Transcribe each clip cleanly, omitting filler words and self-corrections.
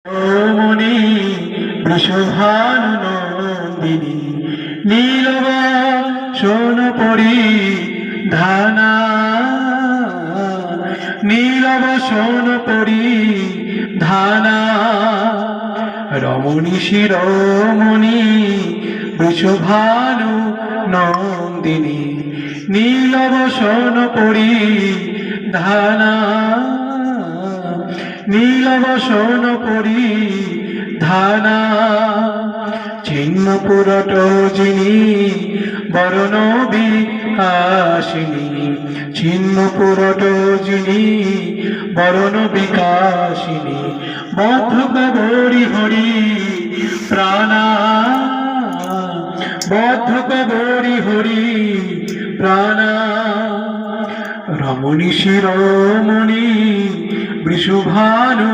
মণি বৃষভানু নন্দিনী নীলব সোন পরি ধানা নীলব সোন পরি ধানা রমণী শিরোমণি বৃষভানু নন্দিনী নীলব সোন পরি ধানা নীলবসন পরি ধানা চিন্মপুরট যিনি বরণ বিকাশিনী চিন্মপুরট যিনি বরণ বিকাশিনী বদ্ধ গৌরী হরি প্রাণা বদ্ধ গৌরী হরি প্রাণা রমণী শিরোমণি বৃষভানু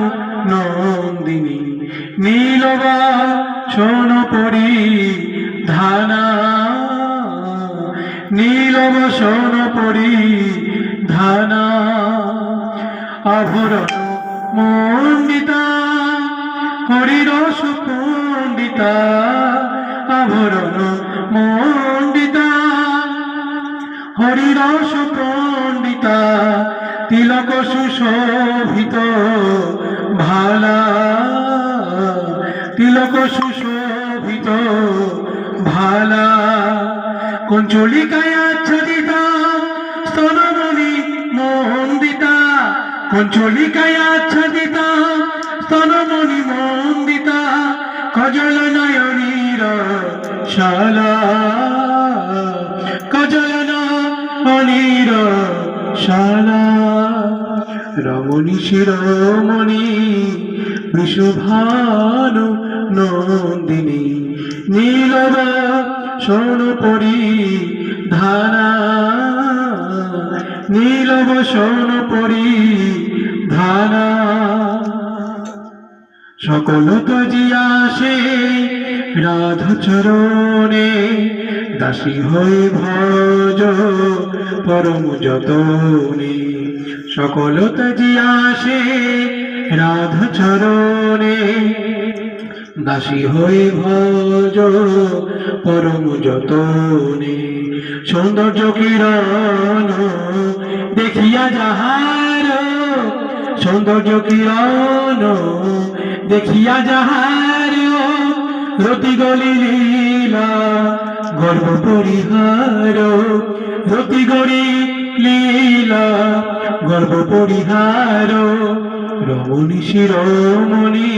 নন্দিনী নীলবা সোন পরি ধানা নীলব সোন পরি ধানা আভরণ মণ্ডিতা হরিরস পণ্ডিতা আভরণ মণ্ডিতা হরিরস পণ্ডিতা তিলক সুশোভিত ভালা তিলক সুশোভিত ভালা কঞ্চলিকায় আচ্ছাদিতা স্তনমণি মন্দিতা কঞ্চলিকায় আচ্ছাদিতা স্তনমণি মন্দিতা কজল নয়নীর শালা কজল নয়নীর শালা রমণী শিরোমণি বৃষভানু নন্দিনী নীলব সোন পরি ধানা নীলব সোন পরি ধানা সকল তজিয়া সে রাধা চরণে দাসী হয়ে ভজ পরম যতনে সকল তজিয়া সে রাধা চরণে দাসী হয়ে ভজ পরম যতনে সৌন্দর্য কিরণ দেখিয়া যাহার সৌন্দর্য কিরণ দেখিয়া যাহার রতি গলি লীলা গর্ব পরিহার রতি গরি লীলা গর্ব পরিহার রমণী শিরোমণি।